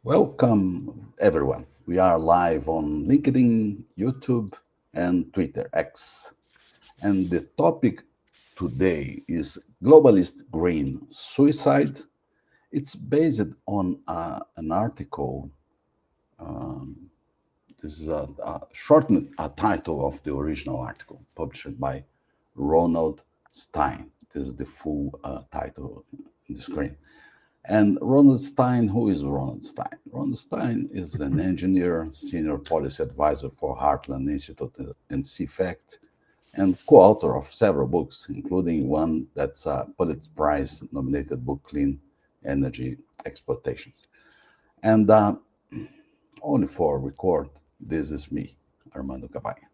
Welcome, everyone. We are live on LinkedIn, YouTube, and Twitter X. And the topic today is globalist green suicide. It's based on an article. Um, this is a shortened title of the original article published by Ronald Stein. This is the full title on the screen. And Ronald Stein, who is Ronald Stein? Ronald Stein is an engineer, senior policy advisor for Heartland Institute and CFACT, and co-author of several books, including one that's a Pulitzer Prize nominated book, Clean Energy Exploitations. And only for record, this is me, Armando Cabaya.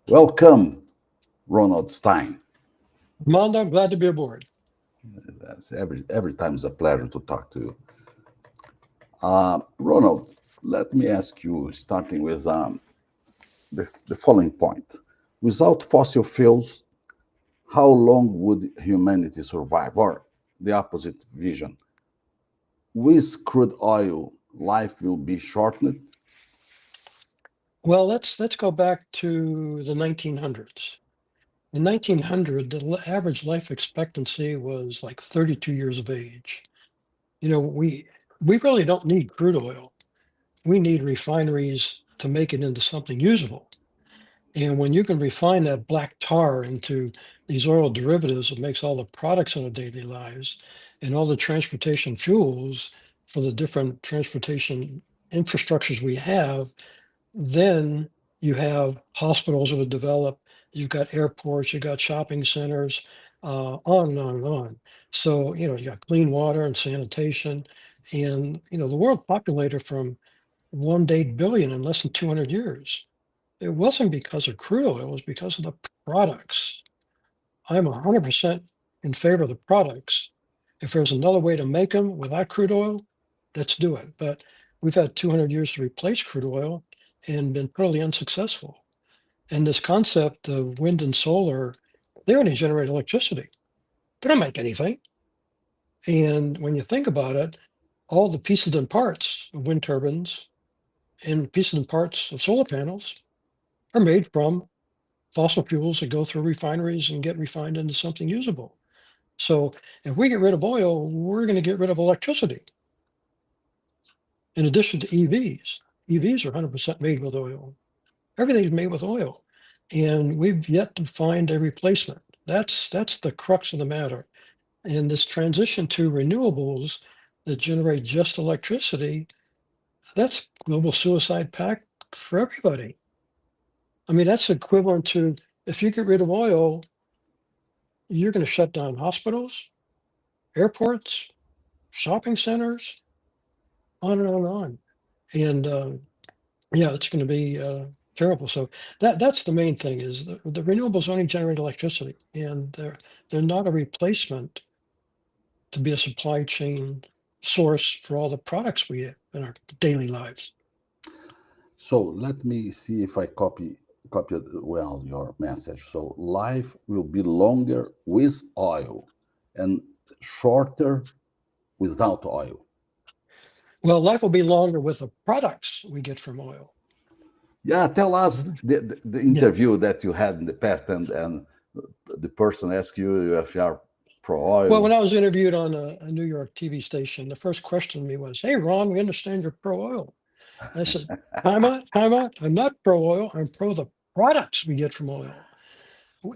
Welcome, Ronald Stein. Armando, glad to be aboard. Every time is a pleasure to talk to you. Ronald, let me ask you, starting with the following point. Without fossil fuels, how long would humanity survive? Or the opposite vision. With crude oil, life will be shortened. Well, let's go back to the 1900s. In 1900, the average life expectancy was like 32 years of age. You know, we really don't need crude oil. We need refineries to make it into something usable. And when you can refine that black tar into these oil derivatives, it makes all the products in our daily lives and all the transportation fuels for the different transportation infrastructures we have. Then you have hospitals that are developed, you've got airports, you've got shopping centers, on and on and on. So, you got clean water and sanitation. And, the world populated from 1 to 8 billion in less than 200 years. It wasn't because of crude oil, it was because of the products. I'm 100% in favor of the products. If there's another way to make them without crude oil, let's do it. But we've had 200 years to replace crude oil and been totally unsuccessful. And this concept of wind and solar, they only generate electricity. They don't make anything. And when you think about it, all the pieces and parts of wind turbines and pieces and parts of solar panels are made from fossil fuels that go through refineries and get refined into something usable. So if we get rid of oil, we're going to get rid of electricity. In addition to EVs, EVs are 100% made with oil. Everything's made with oil, and we've yet to find a replacement. That's the crux of the matter. And this transition to renewables that generate just electricity, that's global suicide pact for everybody. I mean, that's equivalent to if you get rid of oil, you're going to shut down hospitals, airports, shopping centers, on and on and on. And yeah, it's going to be terrible. So that's the main thing is the renewables only generate electricity, and they're not a replacement to be a supply chain source for all the products we have in our daily lives. So let me see if I copied well your message. So life will be longer with oil and shorter without oil. Well, life will be longer with the products we get from oil. Yeah, tell us Mhm. the Yeah. interview that you had in the past, and the person asked you if you are pro Well, when oil. I was interviewed on a New York TV station, the first question to me was, "Hey, Ron, we understand you're pro oil." I said, time out, time out. I'm not pro oil. I'm pro the products we get from oil.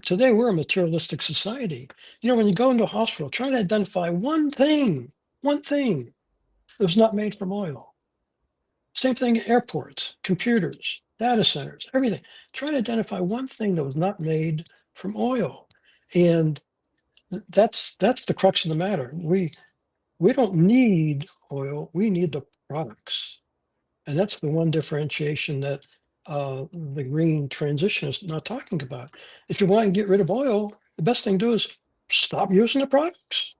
Today, we're a materialistic society. When you go into a hospital, try to identify one thing that's not made from oil. Same thing at airports, computers, data centers, everything. Try to identify one thing that was not made from oil. And that's the crux of the matter. We don't need oil. We need the products. And that's the one differentiation that the green transition is not talking about. If you want to get rid of oil, the best thing to do is stop using the products.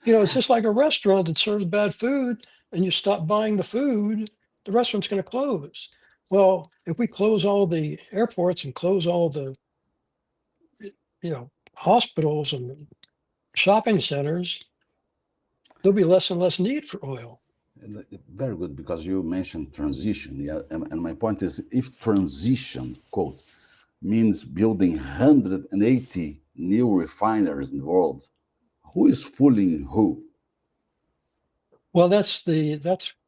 It's just like a restaurant that serves bad food and you stop buying the food, the restaurant's going to close. Well, if we close all the airports and close all the, hospitals and shopping centers, there'll be less and less need for oil. Very good, because you mentioned transition. Yeah, and my point is, if transition quote means building 180 new refineries in the world, who is fooling who? Well, that's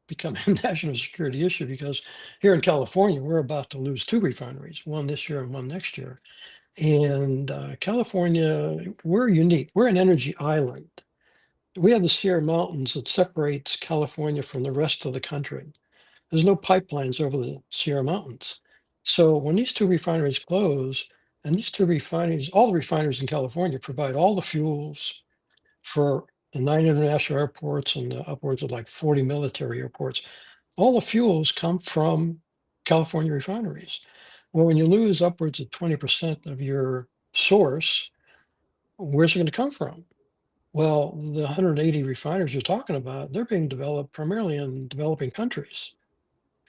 becoming a national security issue because here in California, we're about to lose two refineries, one this year and one next year. And California, we're unique. We're an energy island. We have the Sierra Mountains that separates California from the rest of the country. There's no pipelines over the Sierra Mountains. So when these two refineries close, and these two refineries, all the refineries in California provide all the fuels for the 9 international airports and the upwards of like 40 military airports. All the fuels come from California refineries. Well, when you lose upwards of 20% of your source, where's it going to come from? Well, the 180 refineries you're talking about, they're being developed primarily in developing countries.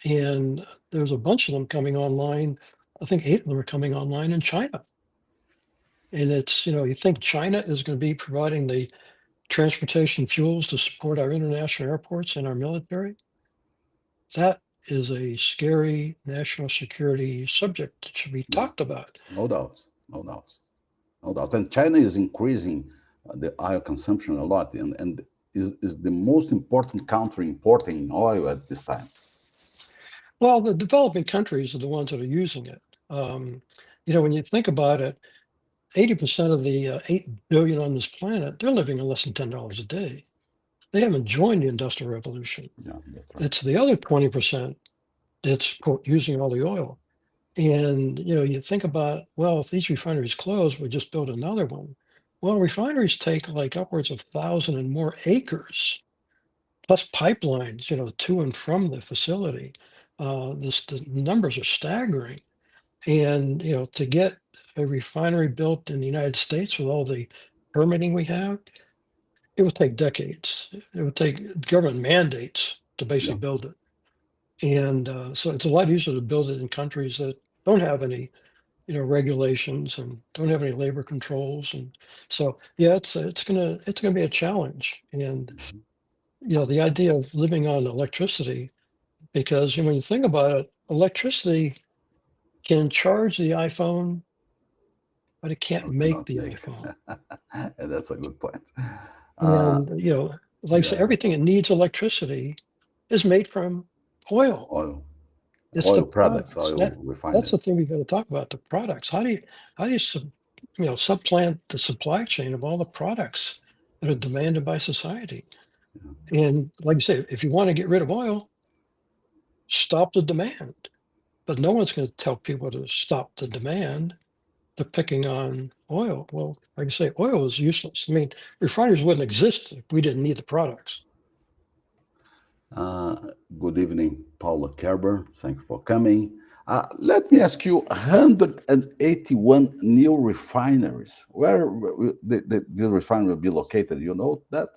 And there's a bunch of them coming online. I think 8 of them are coming online in China. And it's, you think China is going to be providing the transportation fuels to support our international airports and our military? That is a scary national security subject that should be Yeah, talked about. no doubt, no doubt, no doubt. And China is increasing the oil consumption a lot, and is the most important country importing oil at this time. Well, the developing countries are the ones that are using it. Um, when you think about it, 80% of the 8 billion on this planet, they're living on less than $10 a day. They haven't joined the Industrial Revolution. Yeah, that's right. It's the other 20% that's, quote, using all the oil. And, you think about, well, if these refineries close, we just build another one. Well, refineries take like upwards of 1,000 and more acres, plus pipelines, to and from the facility. The numbers are staggering. And, to get a refinery built in the United States with all the permitting we have, it would take decades. It would take government mandates to Yeah. basically build it. And so it's a lot easier to build it in countries that don't have any, regulations and don't have any labor controls. And so, yeah, it's gonna be a challenge. And Mhm. the idea of living on electricity, because when you think about it, electricity can charge the iPhone, but it can't Or make cannot the make. iPhone. And that's a good point. Uh, And like I said, yeah, everything that needs electricity is made from oil. oil, It's the oil products, products. oil That's the refineries. thing we've got to talk about, the products. How do you supplant the supply chain of all the products that are demanded by society? Yeah. And like I say, if you want to get rid of oil, stop the demand. But no one's going to tell people to stop the demand. They're picking on oil. Well, like I say, oil is useless. I mean, refineries wouldn't exist if we didn't need the products. Uh, Good evening, Paula Kerber. Thank you for coming. Let me ask you, 181 new refineries. Where will the refinery will be located? You know that?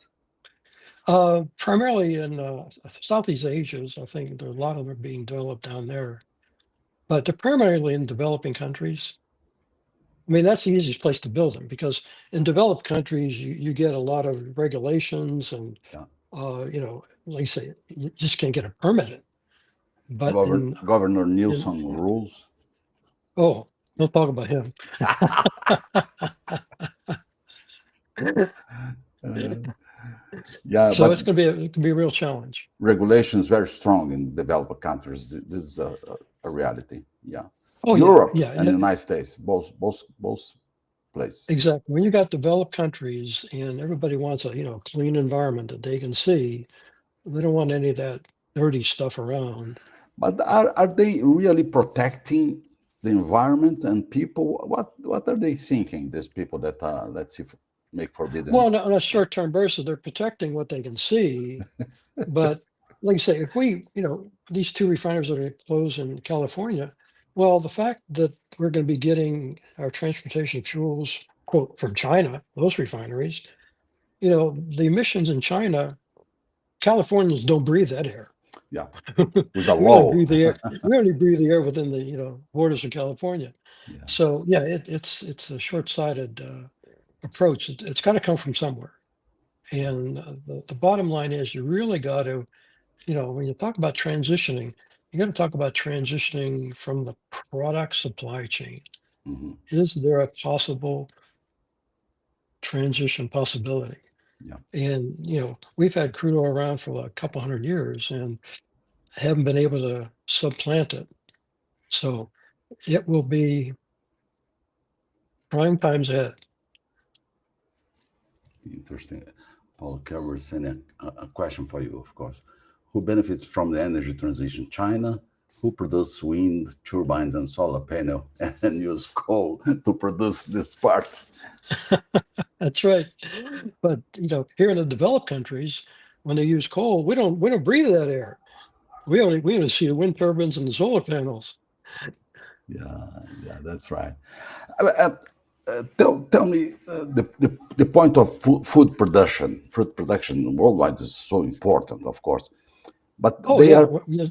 Primarily in Southeast Asia, I think there are a lot of them are being developed down there, but they're primarily in developing countries. I mean, that's the easiest place to build them because in developed countries, you get a lot of regulations and, Yeah. like you say, you just can't get it permitted. But Governor in, Newsom rules. oh, don't talk about him. Uh, yeah, So but it can be a real challenge. regulations very strong in developed countries. This is a reality. Yeah, Oh yeah, Europe yeah, and yeah, United States, both places. exactly. When you got developed countries and everybody wants a, clean environment that they can see, they don't want any of that dirty stuff around. But are they really protecting the environment and people? What are they thinking? These people that let's see, make Well, forbidden. on a short-term basis, they're protecting what they can see. But like I say, if these two refineries are going to close in California, well, the fact that we're going to be getting our transportation fuels, quote, from China, those refineries, the emissions in China, Californians don't breathe that air. Yeah, with a We only law. breathe the air. We only breathe the air within the borders of California. Yeah. So yeah, it's a short-sighted approach. It's got to come from somewhere. And the bottom line is you really got to when you talk about transitioning, you got to talk about transitioning from the product supply chain. Hmm. Is there a possible transition possibility? Yeah. And, we've had crude oil around for a couple hundred years and haven't been able to supplant it. So it will be prime times ahead. Interesting. Paul Kerber sent a question for you, of course. Who benefits from the energy transition? China, who produce wind turbines and solar panel and use coal to produce these parts? That's right. But, here in the developed countries, when they use coal, we don't breathe that air. We only see the wind turbines and the solar panels. Yeah, yeah, that's right. Uh, uh, tell me the point of food production. Food production worldwide is so important, of course, but Oh they yeah, are yeah,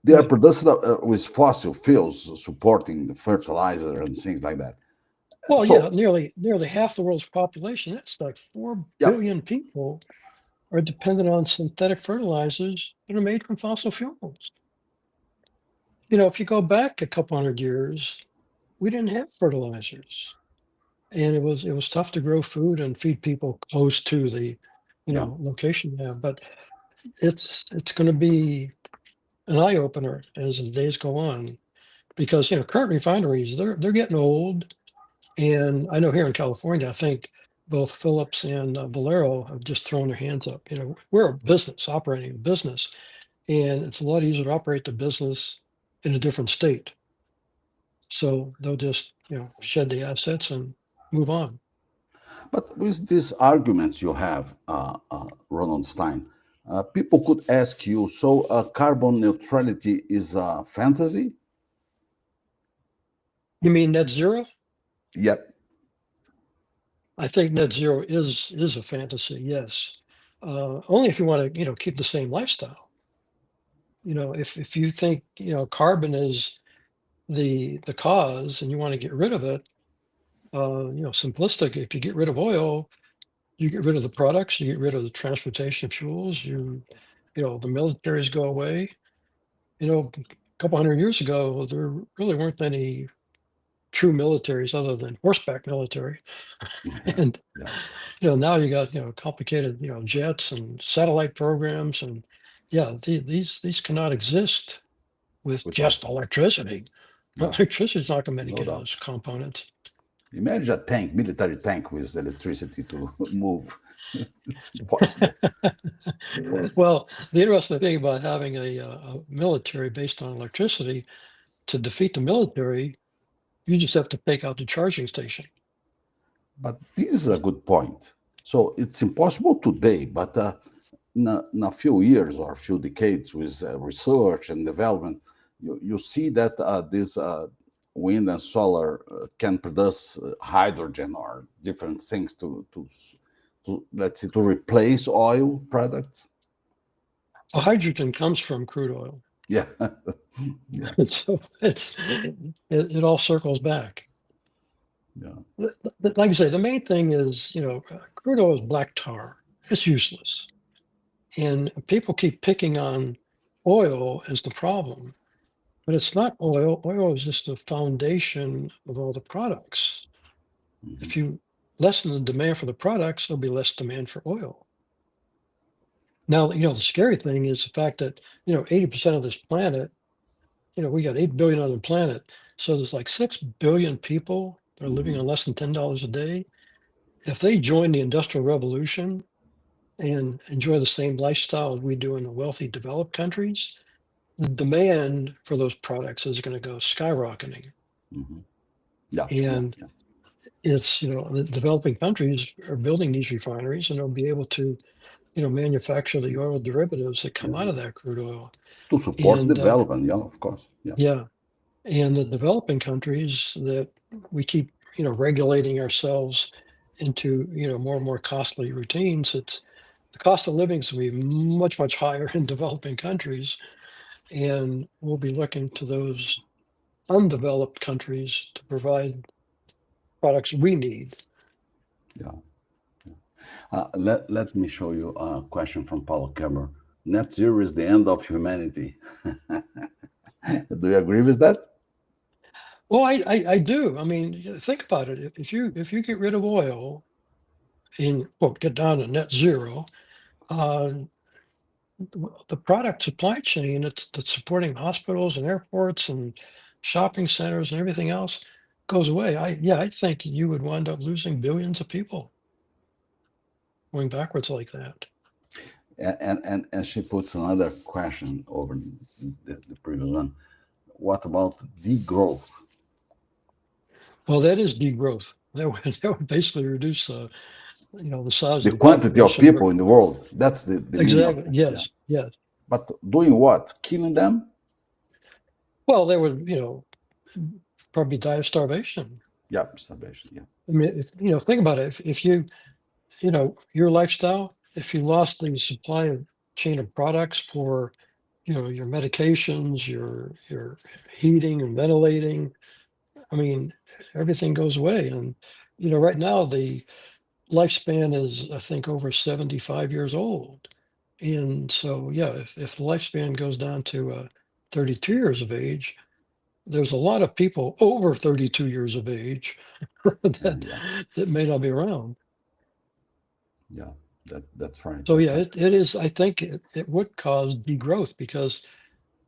they go are ahead. produced with fossil fuels supporting the fertilizer and things like that. Well, yeah, So, nearly half the world's population, that's like 4 yeah, billion people, are dependent on synthetic fertilizers that are made from fossil fuels. If you go back a couple hundred years, we didn't have fertilizers, and it was tough to grow food and feed people close to the, yeah, location now. But it's going to be an eye opener as the days go on, because current refineries, they're getting old. And I know here in California, I think both Phillips and Valero have just thrown their hands up. We're a business, operating a business, and it's a lot easier to operate the business in a different state. So they'll just, shed the assets and move on. but with these arguments you have, Ronald Stein, people could ask you, so carbon neutrality is a fantasy? You mean net zero? Yep. I think net zero is a fantasy, yes. Only if you want to, keep the same lifestyle. If you think, carbon is the cause and you want to get rid of it, simplistic. If you get rid of oil, you get rid of the products, you get rid of the transportation fuels, the militaries go away. A couple hundred years ago, there really weren't any true militaries other than horseback military. And, Yeah. now you got, complicated, jets and satellite programs. And yeah, these cannot exist with Without, just electricity. yeah, Electricity is not going to make no any of those doubt. components. Imagine a tank, military tank with electricity to move. It's impossible. It's impossible. Well, the interesting thing about having a military based on electricity, to defeat the military, you just have to take out the charging station. But this is a good point. So it's impossible today, but in a few years or a few decades with research and development, you see that this wind and solar can produce hydrogen or different things to let's say to replace oil products. Well, hydrogen comes from crude oil. Yeah, yeah, And so it all circles back. yeah. Like I say, the main thing is, crude oil is black tar. It's useless. And people keep picking on oil as the problem, but it's not oil. Oil is just the foundation of all the products. Mhm, If you lessen the demand for the products, there'll be less demand for oil. Now, the scary thing is the fact that, 80% of this planet, we got 8 billion on the planet. So there's like 6 billion people that are living mhm, on less than $10 a day. If they join the Industrial Revolution and enjoy the same lifestyle as we do in the wealthy developed countries, the demand for those products is going to go skyrocketing. mhm. Yeah, yeah, And yeah, it's, the developing countries are building these refineries and they'll be able to, manufacture the oil derivatives that come out yeah. of that crude oil. To support And development, yeah, of course. Yeah, yeah, and the developing countries that we keep, regulating ourselves into, more and more costly routines, it's the cost of living is going to be much, much higher in developing countries. And we'll be looking to those undeveloped countries to provide products we need. yeah. Let me show you a question from Paulo Kemmer. Net zero is the end of humanity. Do you agree with that? Well, I do. I mean, think about it. If you get rid of oil and quote get down to net zero, uh, the product supply chain that's supporting hospitals and airports and shopping centers and everything else goes away. I think you would wind up losing billions of people going backwards like that. And she puts another question over the previous one. What about degrowth? Well, that is degrowth. That would basically reduce the size The of the quantity of population. people in the world. That's the meaning of Exactly. it. Yeah. Yes. Yes. But doing what? Killing them? Well, they would, probably die of starvation. Yeah, starvation. Yeah. I mean, think about it. If your lifestyle, if you lost the supply of chain of products for, your medications, your heating and ventilating, I mean, everything goes away. And, right now the lifespan is, I think, over 75 years old. And so, yeah, if the lifespan goes down to 32 years of age, there's a lot of people over 32 years of age that Yeah. that may not be around. Yeah. That's right. So That's yeah, right. it is. I think it would cause degrowth because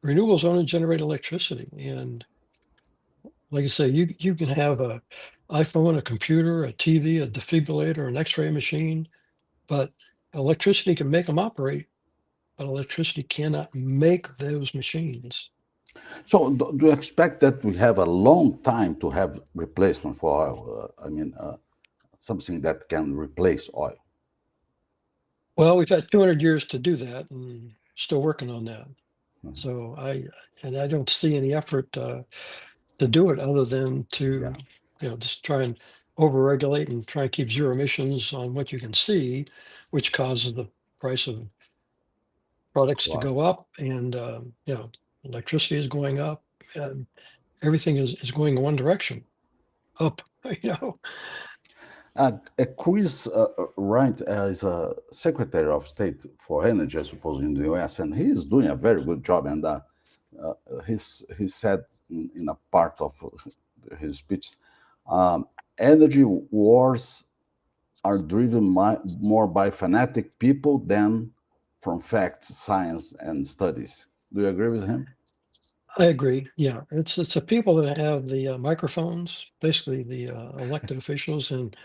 renewables only generate electricity, and like I say, you can have a iPhone, a computer, a TV, a defibrillator, an X-ray machine, but electricity can make them operate, but electricity cannot make those machines. So, do you expect that we have a long time to have replacement for oil? Something that can replace oil. Well, we've had 200 years to do that, and still working on that. Mhm. So I don't see any effort to do it other than to, Yeah. just try and overregulate and try and keep zero emissions on what you can see, which causes the price of products to Wow. go up, and electricity is going up, and everything is going in one direction, up. You know, Chris Wright is a Secretary of State for Energy, I suppose, in the U.S., and he is doing a very good job. And he said in a part of his speech, um, energy wars are driven more by fanatic people than from facts, science, and studies. Do you agree with him? I agree. Yeah, it's the people that have the microphones, basically the elected officials, and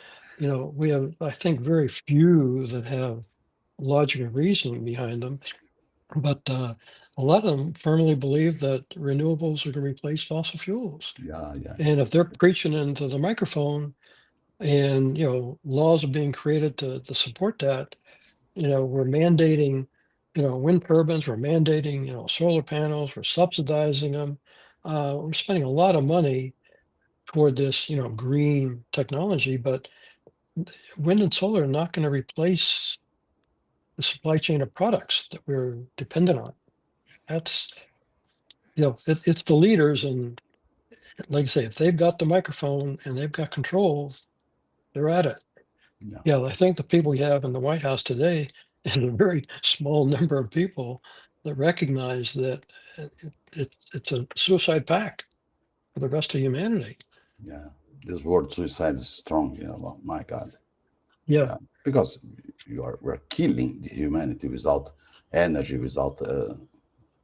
we have, I think, very few that have logic and reasoning behind them. But a lot of them firmly believe that renewables are going to replace fossil fuels. Yeah, yeah, And if they're preaching into the microphone, and laws are being created to support that, we're mandating, wind turbines, we're mandating, solar panels, we're subsidizing them. We're spending a lot of money toward this, green technology, but wind and solar are not going to replace the supply chain of products that we're dependent on. That's, it's the leaders. And like I say, if they've got the microphone and they've got control, they're at it. yeah, Yeah, I think the people we have in the White House today is a very small number of people that recognize that it's a suicide pact for the rest of humanity. yeah. This word suicide is strong. Well, my God. Yeah, Yeah, because we're killing the humanity without energy, without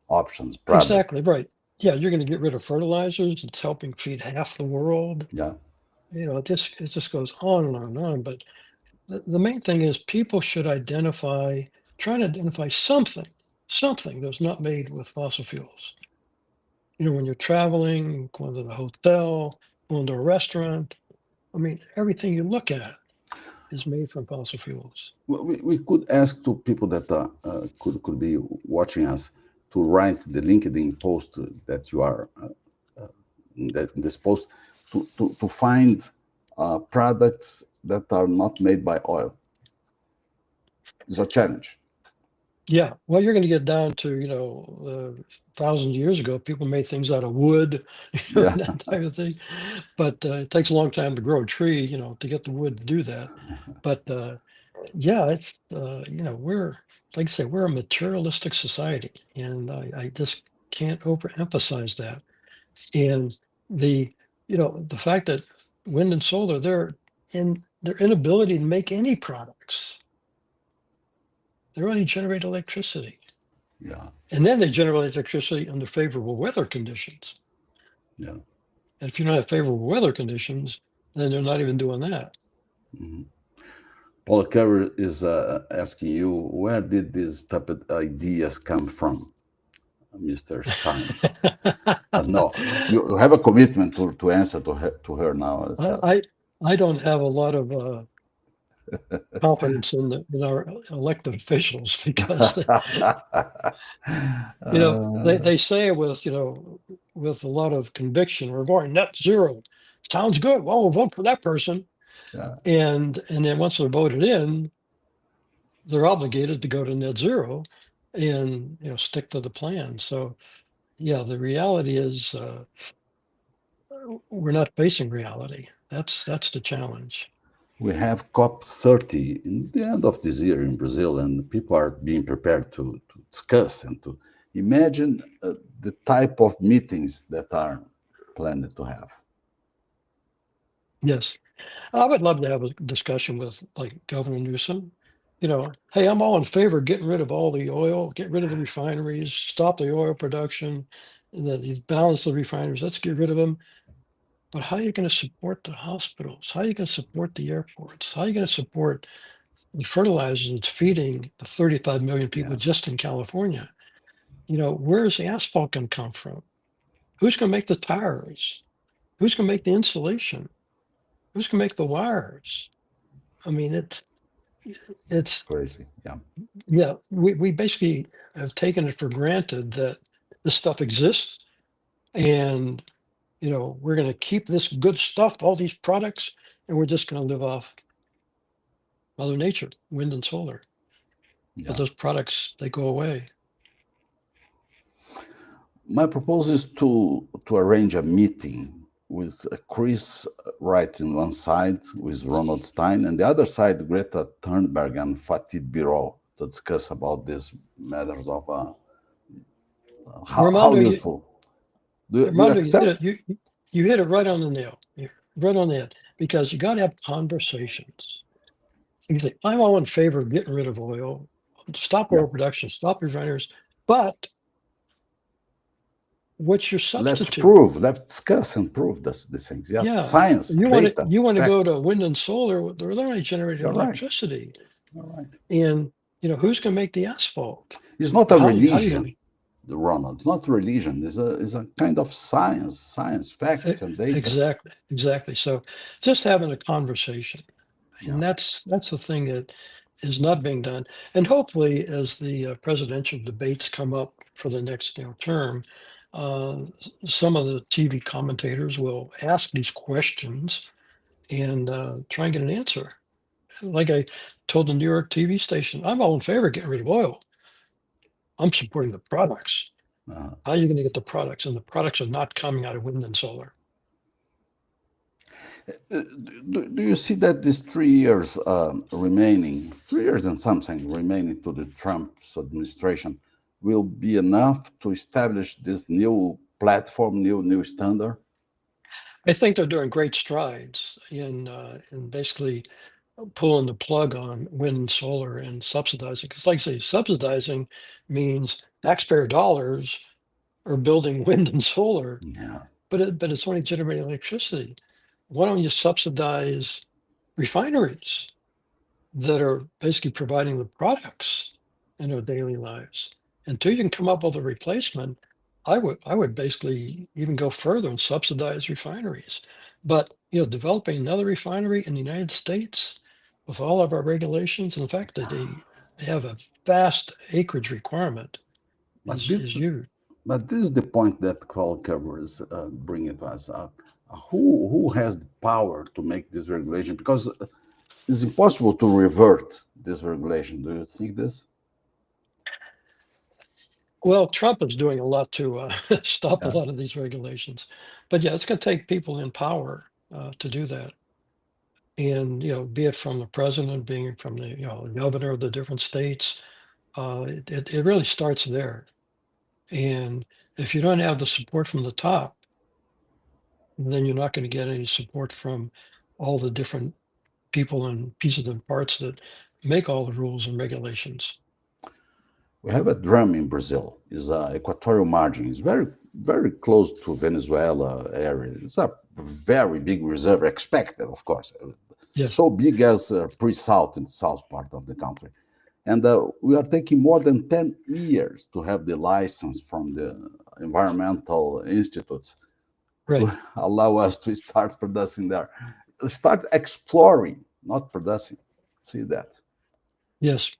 options, products. exactly right. Yeah, you're going to get rid of fertilizers. It's helping feed half the world. Yeah, It just goes on and on and on. But the main thing is people should try to identify something that's not made with fossil fuels. When you're traveling, going to the hotel, going to a restaurant, I mean, everything you look at is made from fossil fuels. we could ask to people that could be watching us to write the LinkedIn post that you are that this post to find products that are not made by oil. It's a challenge. Yeah, well, you're going to get down to, thousands of years ago, people made things out of wood, Yeah, that type of thing. But it takes a long time to grow a tree, to get the wood to do that. But yeah, it's, like I say, we're a materialistic society, and I just can't overemphasize that. And the, the fact that wind and solar, in their inability to make any products, they only generate electricity. Yeah, And then they generate electricity under favorable weather conditions. yeah. And if you don't have favorable weather conditions, then they're not even doing that. Mhm. Paul Kerr is asking you, where did these type of ideas come from, Mr. Stein? No, you have a commitment to answer to her now. I, I I don't have a lot of confidence in our elected officials because uh, they say with a lot of conviction, we're going net zero. Sounds good. Well, we'll vote for that person. yeah, And then once they're voted in, they're obligated to go to net zero and stick to the plan. So yeah, the reality is we're not facing reality. That's the challenge. we have COP30 in the end of this year in Brazil, and people are being prepared to discuss and to imagine the type of meetings that are planned to have. Yes, I would love to have a discussion with like Governor Newsom. Hey, I'm all in favor of getting rid of all the oil, get rid of the refineries, stop the oil production, balance the refineries. Let's get rid of them. But how are you going to support the hospitals? How are you going to support the airports? How are you going to support the fertilizers that's feeding the 35 million people Yeah, just in California? Where's the asphalt going to come from? Who's going to make the tires? Who's going to make the insulation? Who's going to make the wires? I mean, it's crazy. Yeah. yeah. We basically have taken it for granted that this stuff exists, and we're going to keep this good stuff, all these products, and we're just going to live off Mother Nature, wind and solar. But Yeah. those products, they go away. My proposal is to arrange a meeting with Chris Wright in one side, with Ronald Stein, and the other side, Greta Thunberg and Fatih Birol, to discuss about these matters of how Armando, you, useful. Do you Armando, you hit accept? it. You hit it right on the nail. Right on the head. Because you got to have conversations. You say, I'm all in favor of getting rid of oil, stop Yeah. oil production, stop refiners. But what's your Let's substitute? prove, let's discuss and prove these things. Yes, Yeah, science, you want to data, you want to go facts. to wind and solar. They're only generating You're right. electricity, You're right. and who's going to make the asphalt? It's not a How you going religion, Ronald. It's not religion. It's a kind of science, to facts, and data. exactly. So just having a conversation, and Yeah. that's the thing that is not being done. And hopefully, as the presidential debates come up for the next term, some of the TV commentators will ask these questions and try and get an answer. Like I told the New York TV station, I'm all in favor of getting rid of oil. I'm supporting the products. Uh, How are you going to get the products? And the products are not coming out of wind and solar. do you see that these 3 years remaining, 3 years and something remaining to the Trump's administration, will be enough to establish this new platform, new standard? I think they're doing great strides in basically pulling the plug on wind and solar and subsidizing. Because, like I say, subsidizing means taxpayer dollars are building wind and solar, Yeah. but it's only generating electricity. Why don't you subsidize refineries that are basically providing the products in our daily lives? Until you can come up with a replacement, I would basically even go further and subsidize refineries. But developing another refinery in the United States with all of our regulations and the fact that they have a vast acreage requirement But is this, huge. but this is the point that Qualcomm is bringing to us. Who has the power to make this regulation? Because it's impossible to revert this regulation. Do you think this? Well, Trump is doing a lot to stop a Yeah. lot of these regulations, but yeah, it's going to take people in power to do that. And be it from the president, being from the governor of the different states, It really starts there. And if you don't have the support from the top, then you're not going to get any support from all the different people and pieces and parts that make all the rules and regulations. We have a drum in Brazil. It's equatorial margin. It's very close to Venezuela area. It's a very big reserve, expected, of course. Yes, So big as pre-salt in the south part of the country. And we are taking more than 10 years to have the license from the environmental institutes to right. allow us to start producing there. Start exploring, not producing. See that? Yes.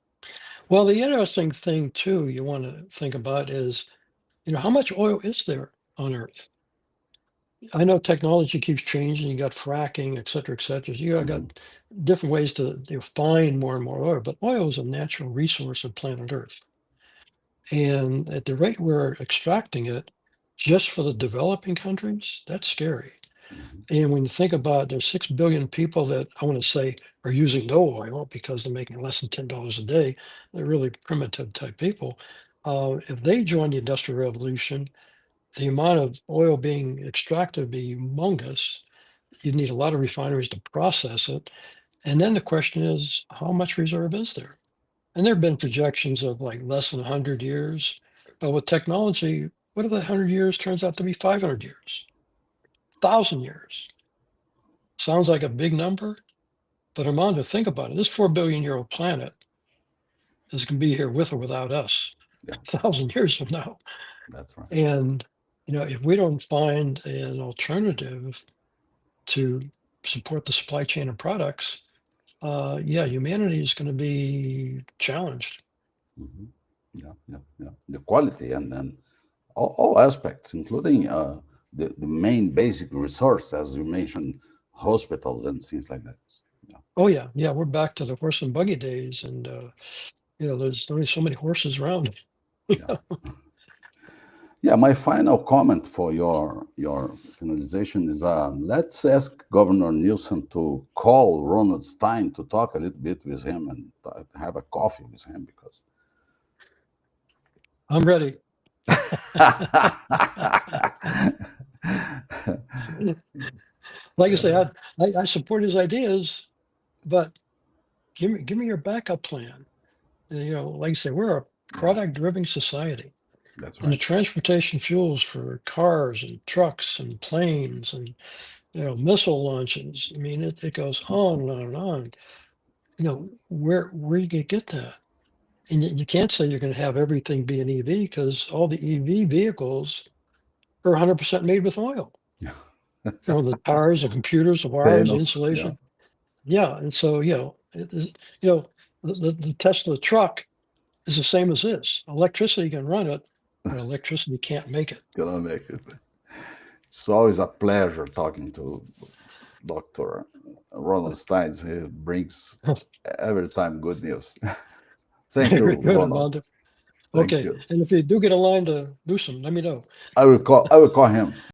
Well, the interesting thing too you want to think about is, how much oil is there on Earth? I know technology keeps changing. You got fracking, et cetera. You Mhm, got different ways to find more and more oil, but oil is a natural resource of planet Earth. And at the rate we're extracting it, just for the developing countries, that's scary. mhm. And when you think about there's 6 billion people that I want to say are using no oil because they're making less than $10 a day, they're really primitive type people. If they join the Industrial Revolution, the amount of oil being extracted would be humongous. You'd need a lot of refineries to process it. And then the question is, how much reserve is there? And there have been projections of like less than 100 years. But with technology, what if that 100 years turns out to be 500 years, 1,000 years? Sounds like a big number, but Armando, think about it. This 4 billion-year-old planet is going to be here with or without us Yeah, 1,000 years from now. that's right. And, if we don't find an alternative to support the supply chain of products, yeah, humanity is going to be challenged. Mhm. Yeah, yeah, yeah. The quality and all aspects, including the main basic resource, as you mentioned, hospitals and things like that. Yeah, Oh yeah, yeah, we're back to the horse and buggy days, and there's only so many horses around. yeah. Yeah, my final comment for your finalization is let's ask Governor Newsom to call Ronald Stein to talk a little bit with him and have a coffee with him because I'm ready. Like I say, I support his ideas, but give me your backup plan. And, like I say, we're a yeah, product-driven society, that's and the right. transportation fuels for cars and trucks and planes and missile launches. I mean, it goes on and on and on. Where you gonna get that? And you can't say you're going to have everything be an EV because all the EV vehicles are 100% made with oil. Yeah. The tires, the computers, the wires, the Famous. Yeah. insulation. Yeah, and so the Tesla truck is the same as this. Electricity can run it, but electricity can't make it. Gonna make it. It's always a pleasure talking to Dr. Ronald Stein. He brings every time good news. Thank Very you, good, Ronald. Armando. Thank Okay, you. and if you do get a line to Newsom, let me know. I will call him.